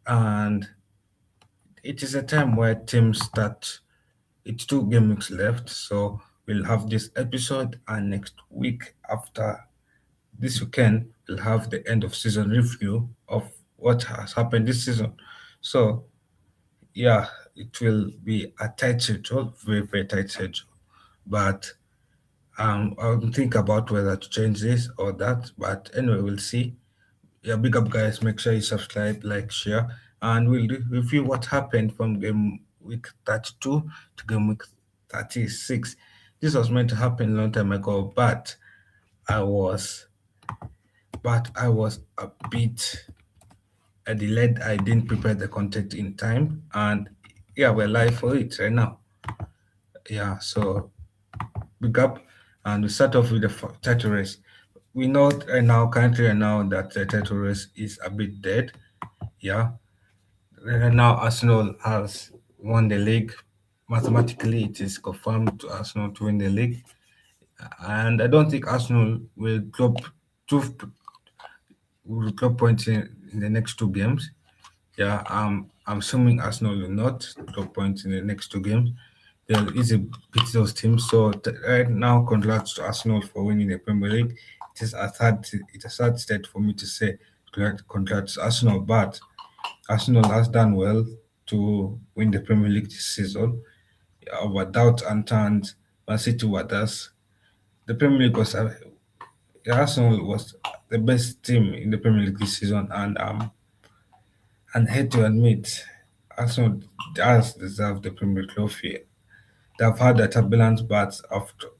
and it is a time where teams start. It's 2 games left, so we'll have this episode, and next week after this weekend, we'll have the end of season review of what has happened this season. So yeah, it will be a tight schedule, very very tight schedule. But I'll think about whether to change this or that. But anyway, we'll see. Yeah, big up guys. Make sure you subscribe, like, share, and we'll review what happened from game week 32 to game week 36. This was meant to happen a long time ago, I was I was a bit delayed. I didn't prepare the content in time, and yeah, we're live for it right now. Yeah, so big up, and we start off with the title race. We know right now, currently right now, that the title race is a bit dead. Yeah, right now, Arsenal has won the league. Mathematically, it is confirmed to Arsenal to win the league, and I don't think Arsenal two will drop points in the next 2 games. Yeah, I'm assuming Arsenal will not drop points in the next 2 games. They'll easily beat those teams. So right now, congrats to Arsenal for winning the Premier League. It's a sad state for me to say congrats to Arsenal, but Arsenal has done well to win the Premier League this season. Our doubts and turns, Man City were us. The Premier League was Arsenal was the best team in the Premier League this season, and hate to admit, Arsenal does deserve the Premier League trophy. They've had a turbulence, but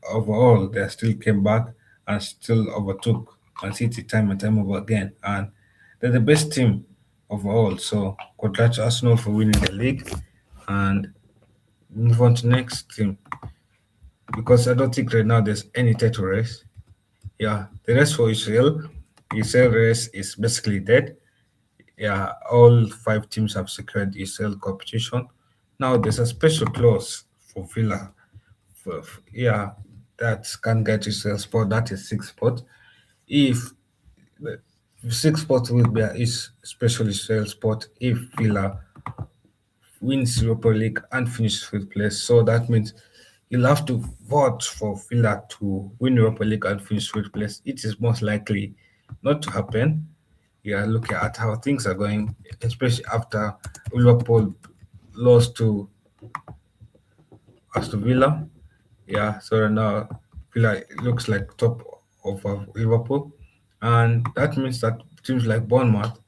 overall, they still came back and still overtook Man City time and time over again. And they're the best team overall. So, congrats to Arsenal for winning the league. And move on to next team. Because I don't think right now there's any title race. Yeah, the race for UCL. UCL race is basically dead. Yeah, all 5 teams have secured UCL competition. Now, there's a special clause for Villa yeah, that can get you a spot. That is 6 spot. If the 6 spot will be is especially sale spot if Villa wins Europa League and finishes fifth place. So that means you'll have to vote for Villa to win Europa League and finish fifth place. It is most likely not to happen. Yeah, looking at how things are going, especially after Liverpool lost to Aston Villa. Yeah, so now Villa looks like top of Liverpool, and that means that teams like Bournemouth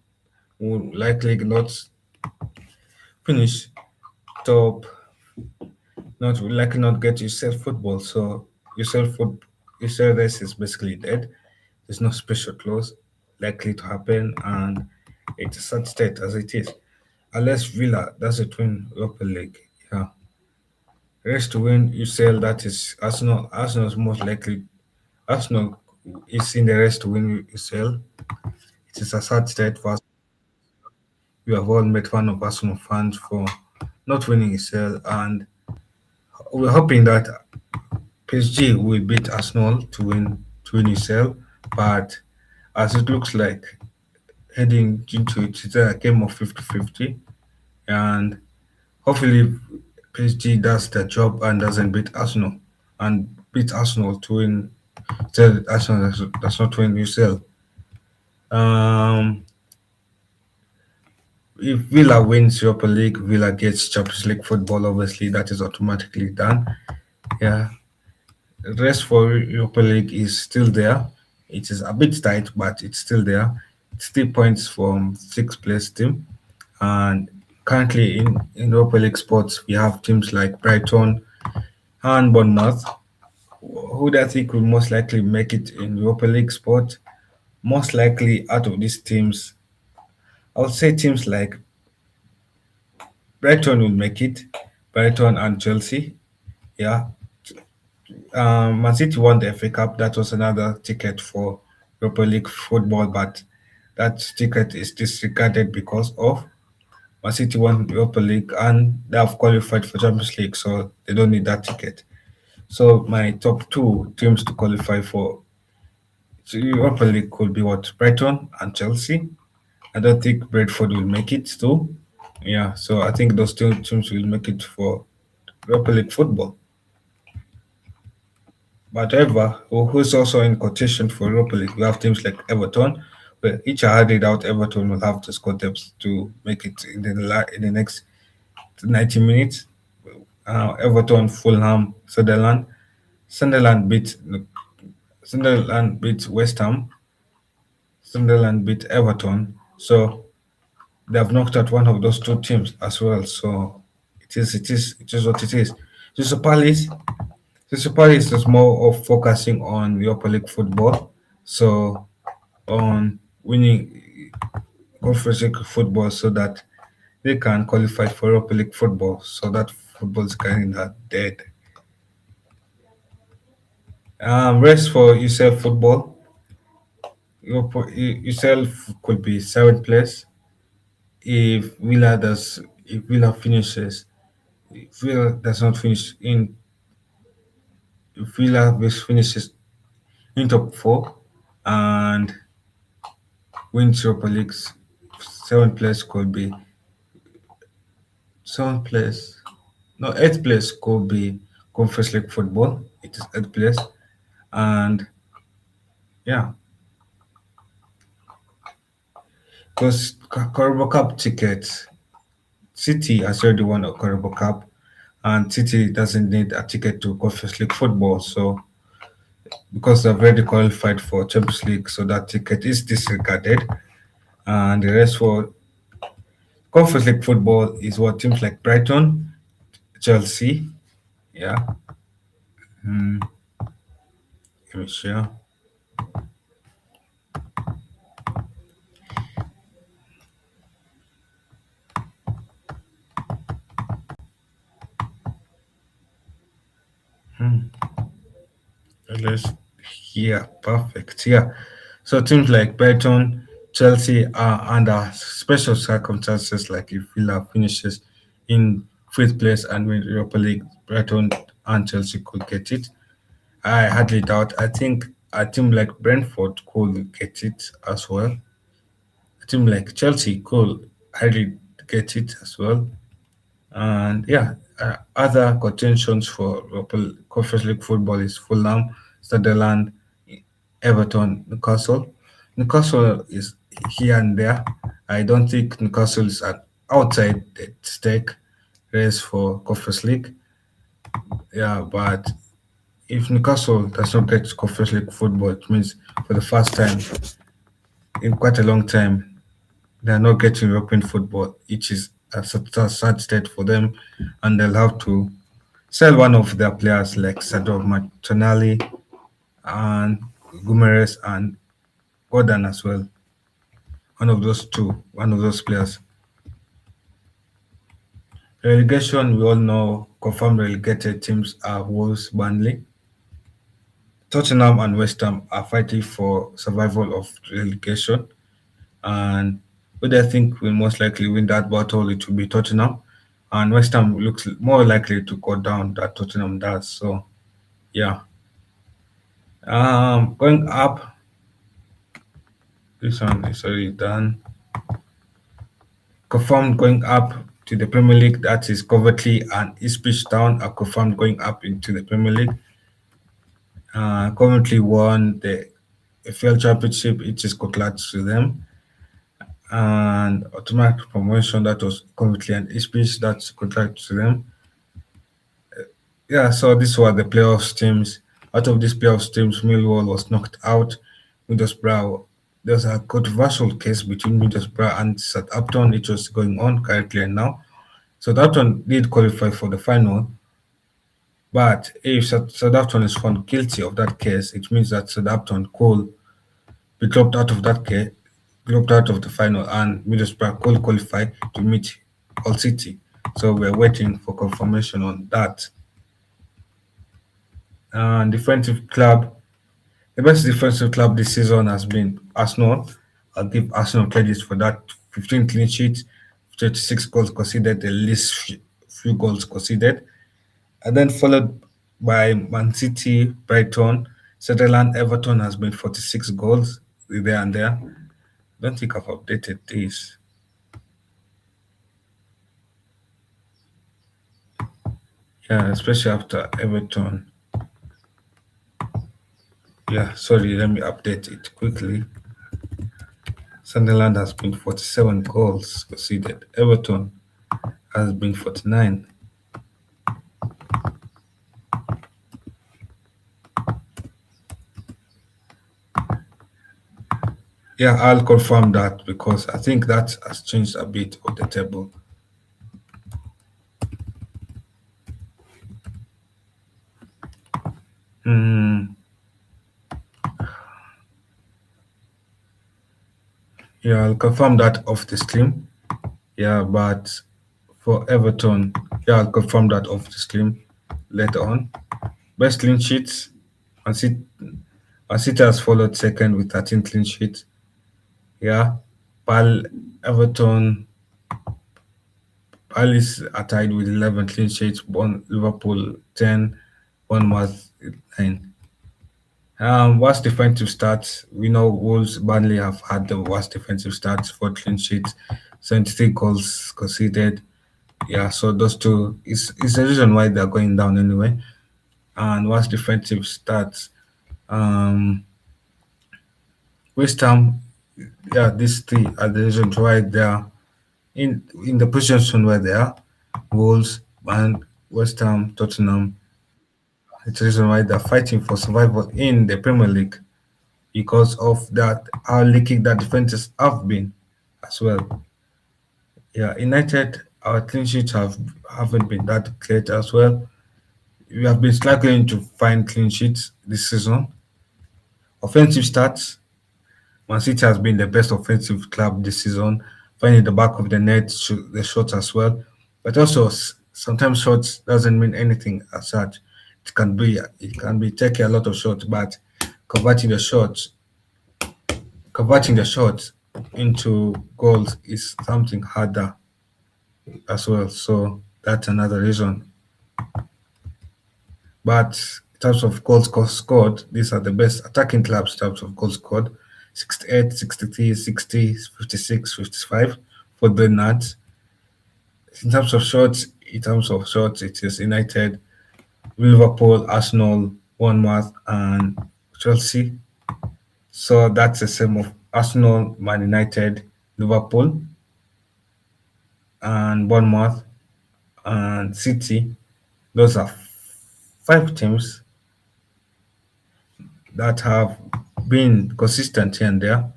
will likely not finish top, not will likely not get yourself football. So yourself race is basically dead. There's no special clause likely to happen, and it's a sad state as it is. Unless Villa doesn't win Europa League, yeah. Rest to win UCL, that is Arsenal. Arsenal is most likely Arsenal is in the race to win UCL. It is a sad state for us. We have all made fun of Arsenal fans for not winning UCL, and we're hoping that PSG will beat Arsenal to win UCL. But as it looks like heading into it, it's a game of 50-50, and hopefully PSG does their job and doesn't beat Arsenal to win. Tell Arsenal does not win UCL. Um, if Villa wins Europa League, Villa gets Champions League football. Obviously, that is automatically done. Yeah, the rest for Europa League is still there. It is a bit tight, but it's still there. It's 3 points from sixth place team, and currently in Europa League spots we have teams like Brighton and Bournemouth. Who do I think will most likely make it in Europa League spot? Most likely out of these teams, I would say teams like Brighton will make it. Brighton and Chelsea. Yeah. Man City won the FA Cup. That was another ticket for Europa League football, but that ticket is disregarded because of Man City won Europa League and they have qualified for Champions League, so they don't need that ticket. So my top 2 teams to qualify for Europa League could be what Brighton and Chelsea. I don't think Brentford will make it too. Yeah, so I think those two teams will make it for Europa League football. But however, who's also in contention for Europa League? We have teams like Everton, where each are handed out. Everton will have to score depth to make it in in the next 90 minutes. Everton, Fulham, Sunderland. Sunderland beat Sunderland beat West Ham. Sunderland beat Everton. So they have knocked out one of those two teams as well. So it is what it is. Crystal Palace. Crystal Palace is more of focusing on Europa League football. So on winning Conference League football so that they can qualify for Europa League football. So that football is kind of dead. Race for UCL football. UCL could be seventh place if Villa finishes. If Villa does not finish in if Villa finishes in top four and wins Europa League, seventh place could be seventh place. No, eighth place could be Conference League football. It is eighth place, and yeah, because Carabao Cup tickets, City has already won a Carabao Cup, and City doesn't need a ticket to Conference League football. So because they've already qualified for Champions League, so that ticket is disregarded, and the rest for Conference League football is what teams like Brighton, Chelsea, yeah, mm, let me share. Let's Yeah, perfect. Yeah. So teams like Brighton, Chelsea are under special circumstances like if Villa finishes in fifth place and win Europa League, Brighton and Chelsea could get it. I hardly doubt. I think a team like Brentford could get it as well. A team like Chelsea could hardly get it as well. And yeah, other contentions for local Conference League football is Fulham, Sunderland, Everton, Newcastle. Newcastle is here and there. I don't think Newcastle is an outside the stake race for Conference League. Yeah, but if Newcastle does not get Conference League football, it means for the first time in quite a long time, they are not getting European football, which is a sad state for them, and they'll have to sell one of their players like Sado Martinelli and Gumeres and Gordon as well. One of those players. Relegation, we all know confirmed relegated teams are Wolves, Burnley. Tottenham and West Ham are fighting for survival of relegation. And who I think will most likely win that battle, it will be Tottenham. And West Ham looks more likely to go down than Tottenham does. So, yeah. Going up, this one is already done. Confirmed going up to the Premier League, that is Coventry and Ipswich Town are confirmed going up into the Premier League. Coventry won the FL Championship, it is congrats to them. And automatic promotion, that was Coventry and Ipswich, that's congrats to them. Yeah, so these were the playoffs teams. Out of these playoffs teams, Millwall was knocked out. Middlesbrough, there's a controversial case between Middlesbrough and Southampton, which was going on currently and now. Southampton did qualify for the final, but if Southampton is found guilty of that case, it means that Southampton could be dropped out of that case, dropped out of the final, and Middlesbrough could qualify to meet Hull City. So we're waiting for confirmation on that. And defensive club, the best defensive club this season has been Arsenal. I'll give Arsenal credit for that. 15 clean sheets, 36 goals conceded, the least few goals conceded. And then followed by Man City, Brighton, Sunderland, Everton has been 46 goals there and there. Don't think I've updated this. Yeah, especially after Everton. Yeah, sorry, let me update it quickly. Sunderland has been 47 goals conceded. Everton has been 49. Yeah, I'll confirm that because I think that has changed a bit of the table. Hmm. Yeah, I'll confirm that off the stream. Yeah, but for Everton, yeah, I'll confirm that off the stream later on. Best clean sheets, Man City, Man City has followed second with 13 clean sheets. Yeah, Pal Everton, Palace are tied with 11 clean sheets. Liverpool 10, Bournemouth 9. Worst defensive stats. We know Wolves, Burnley have had the worst defensive stats for clean sheets, 73 goals conceded. Yeah, so those two is the reason why they're going down anyway. And worst defensive stats. Um, West Ham, yeah, these three are the reasons why they're in the position where they are. Wolves and West Ham, Tottenham. It's the reason why they're fighting for survival in the Premier League because of that how leaky that defenses have been as well. Yeah, United, our clean sheets haven't been that great as well. We have been struggling to find clean sheets this season. Offensive stats, Man City has been the best offensive club this season, finding the back of the net, the shots as well. But also sometimes shots doesn't mean anything as such. It can be taking a lot of shots, but converting the shots converting the shots into goals is something harder as well. So that's another reason. But in terms of scored, these are the best attacking clubs in terms of goals scored. 68, 63, 60, 56, 55 for the Nuts. In terms of shots, it is United, Liverpool, Arsenal, Bournemouth, and Chelsea. So that's the same of Arsenal, Man United, Liverpool, and Bournemouth and City. Those are five teams that have been consistent here and there.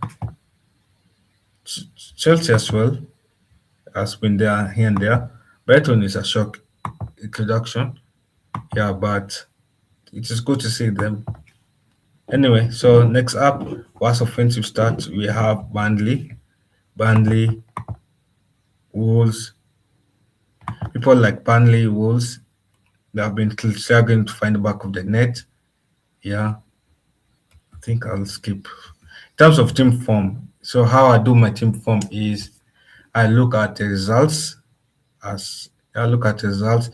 Chelsea as well has been there here and there. Brighton is a shock introduction. Yeah, but it is good to see them. Anyway, so next up, what's offensive start? We have Burnley, Wolves. People like Burnley, Wolves, they have been struggling to find the back of the net. Yeah, I think I'll skip. In terms of team form, so how I do my team form is I look at the results. As I look at the results,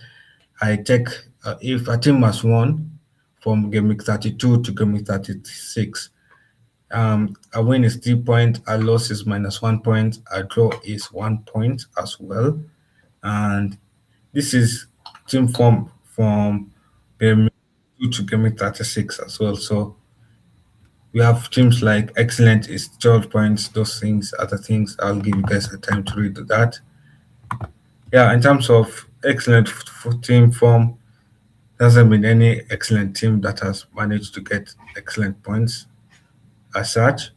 I take if a team has won from game week 32 to game week 36. A win is 3 points, a loss is -1 point, a draw is 1 point as well. And this is team form from game week 2 to game week 36 as well. So we have teams like excellent is 12 points, those things, other things. I'll give you guys a time to read that. Yeah, in terms of excellent team form, there hasn't been any excellent team that has managed to get excellent points as such.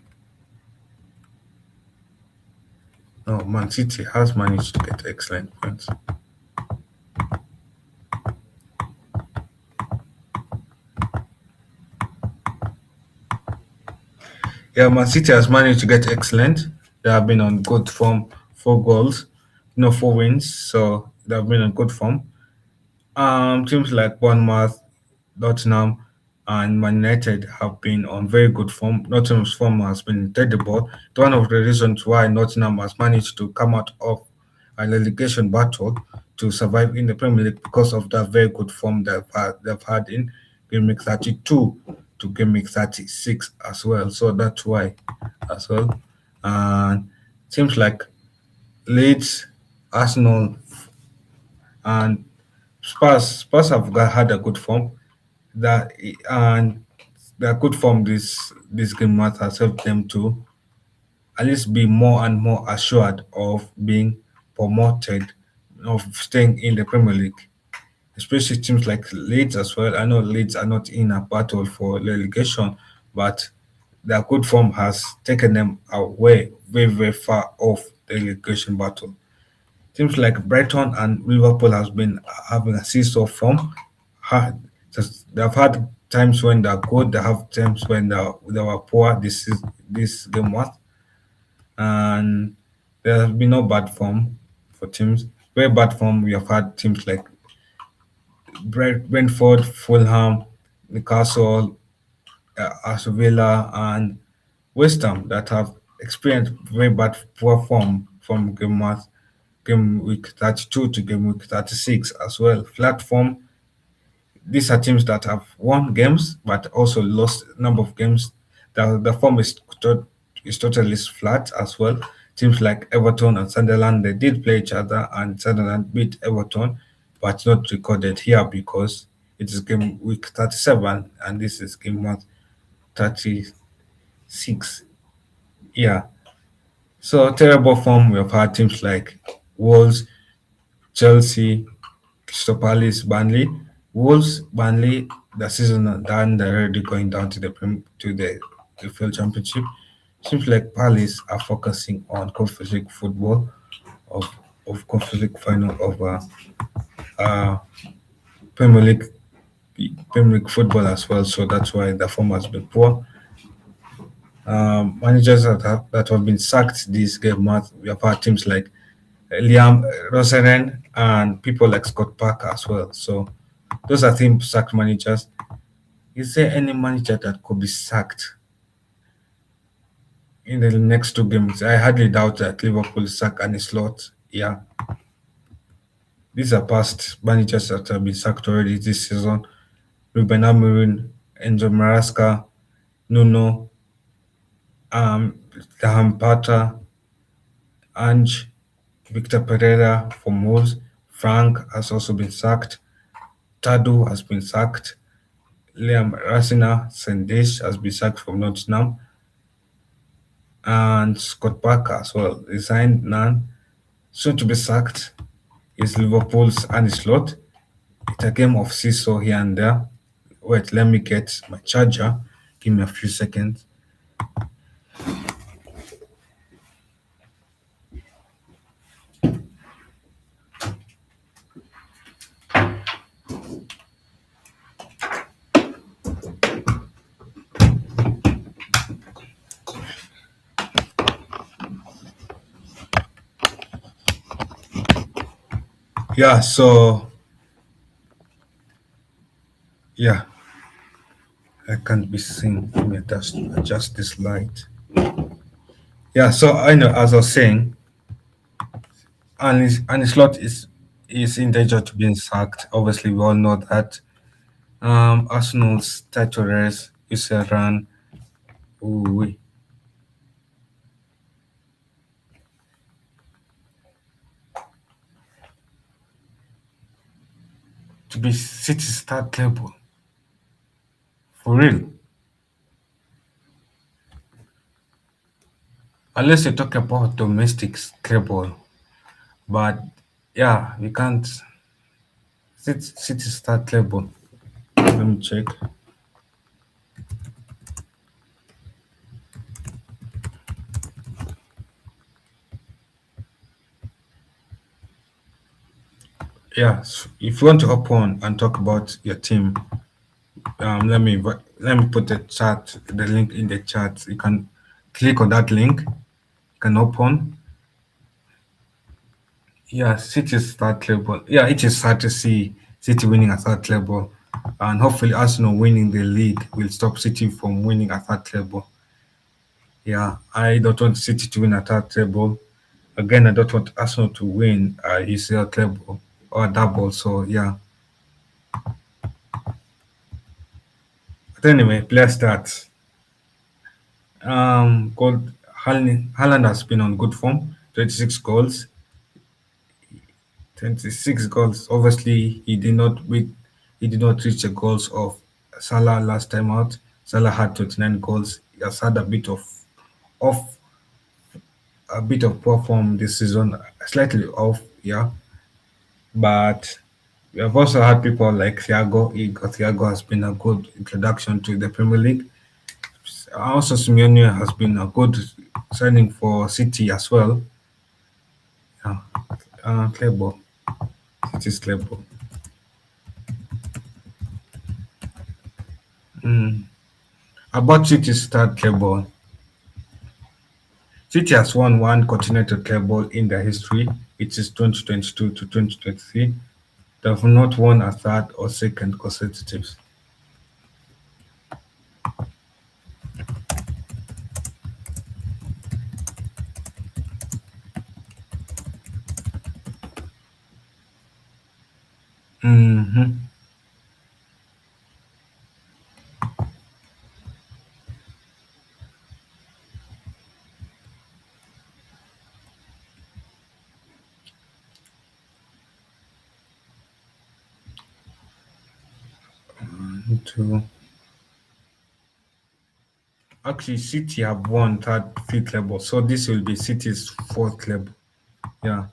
No, Man City has managed to get excellent points. Yeah, Man City has managed to get excellent. They have been on good form, 4 goals, no 4 wins, so they have been on good form. Teams like Bournemouth, Tottenham, and Man United have been on very good form. Nottingham's form has been incredible. It's one of the reasons why Nottingham has managed to come out of a relegation battle to survive in the Premier League because of that very good form they've had in game week 32 to game week 36 as well. So that's why as well. And teams like Leeds, Arsenal, and Spurs have had a good form. That and their good form this game month has helped them to at least be more and more assured of being promoted, of staying in the Premier League. Especially teams like Leeds as well. I know Leeds are not in a battle for relegation, but their good form has taken them away very, very far off the relegation battle. Teams like Brighton and Liverpool has been having a seesaw form. They've had times when they're good, they have times when they were poor. This game was, and there has been no bad form for teams. Very bad form. We have had teams like Brentford, Fulham, Newcastle, Aston Villa, and West Ham that have experienced very bad poor form from game week 32 to game week 36 as well. Flat form. These are teams that have won games but also lost a number of games. The form is totally flat as well. Teams like Everton and Sunderland, they did play each other and Sunderland beat Everton, but not recorded here because it is game week 37 and this is game week 36. Yeah. So terrible form. We have had teams like Wolves, Chelsea, Crystal Palace, Burnley. Wolves, Burnley, the season are done. They're already going down to the UCL Championship. Seems like Palace are focusing on Conference League football of Conference League final of uh, Premier League Premier League football as well. So that's why the form has been poor. Managers that have been sacked this game month. We have had teams like Liam Rosenen and people like Scott Parker as well. So those are team sacked managers. Is there any manager that could be sacked in the next two games? I hardly doubt that Liverpool sack any slot. Yeah, these are past managers that have been sacked already this season. Ruben Amorim, Enzo Maresca, Nuno, Graham Potter, Ange, Victor Pereira from Wolves. Frank has also been sacked. Tadu has been sacked. Liam Rasina Sendesh has been sacked from Nottingham. And Scott Parker as well resigned none. Soon to be sacked is Liverpool's Andy Slot. It's a game of seesaw here and there. Wait, let me get my charger. Give me a few seconds. Yeah, so yeah, I can't be seen. Let me adjust this light. Yeah, so I know as I was saying, and Slot is in danger to being sacked. Obviously, we all know that. Arsenal's title race is a run. Ooh, to be City start level for real. Unless you talk about domestic treble, but yeah, we can't. City start treble. Let me check. Yeah, if you want to hop on and talk about your team, let me put the link in the chat. You can click on that link. You can open. Yeah, City start treble. Yeah, it is sad to see City winning a third treble, and hopefully Arsenal winning the league will stop City from winning a third treble. Yeah, I don't want City to win a third treble. Again, I don't want Arsenal to win a UCL treble or a double. So yeah. But anyway, player stats. Gold Haaland has been on good form, 26 goals. 26 goals. Obviously, he did not reach the goals of Salah last time out. Salah had 29 goals. He has had off a bit of poor form this season, slightly off, yeah. But we have also had people like Thiago. Thiago has been a good introduction to the Premier League. Also, Simeone has been a good signing for City as well. Yeah, clear ball. City's clear ball. Mm. About City's third clear ball. City has won one continental clear ball in their history. It is 2022 to 2023. They have not won a third or second consecutive. Mm-hmm. 2. Actually, City have won three clear balls, so this will be City's fourth clear ball. Yeah.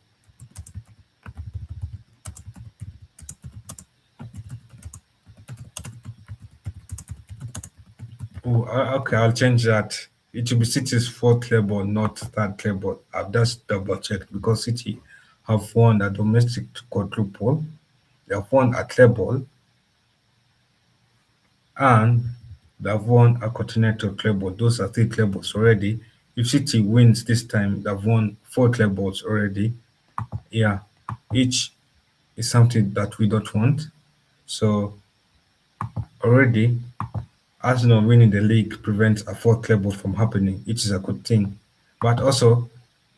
Oh, okay, I'll change that. It will be City's fourth clear ball, not third clear ball. I've just double checked because City have won a domestic quadruple. They have won a clear ball and they have won a continental clear ball. Those are three clear balls already. If City wins this time, they've won four clear balls already. Yeah, each is something that we don't want. So already, Arsenal winning the league prevents a fourth clear ball from happening, which is a good thing. But also,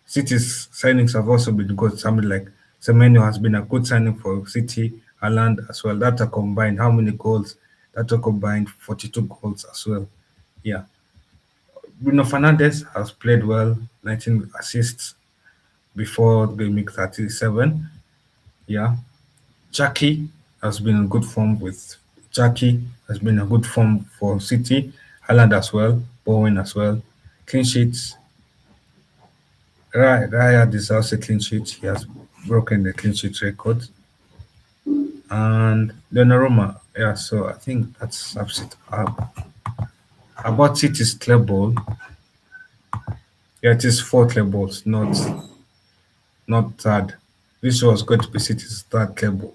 City's signings have also been good. Somebody like Semenyo has been a good signing for City, Haaland as well. That are combined. How many goals? That are combined 42 goals as well. Yeah. Bruno Fernandes has played well, 19 assists before game week 37. Yeah. Jackie has been in good form with Jackie has been in good form for City, Haaland as well, Bowen as well. Clean sheets. Raya deserves a clean sheet. He has broken the clean sheet record. And Donnarumma, yeah, so I think that sums it up. About City's clear ball, yeah, it is four clear balls, not third. This was going to be City's third clear ball.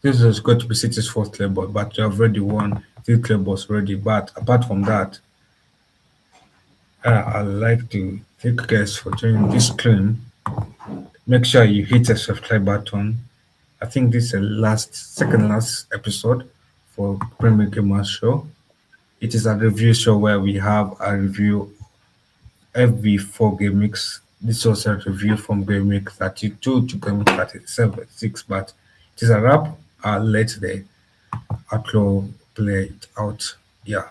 This was going to be City's fourth clear ball, but you have already won three clear balls already. But apart from that, I'd like to thank you guys for joining this stream. Make sure you hit the subscribe button. I think this is the second last episode for Premier Gamers Show. It is a review show where we have a review every 4 game weeks. This was a review from game week 32 to game week 37, 6, but it is a wrap. I'll let the outro play it out. Yeah.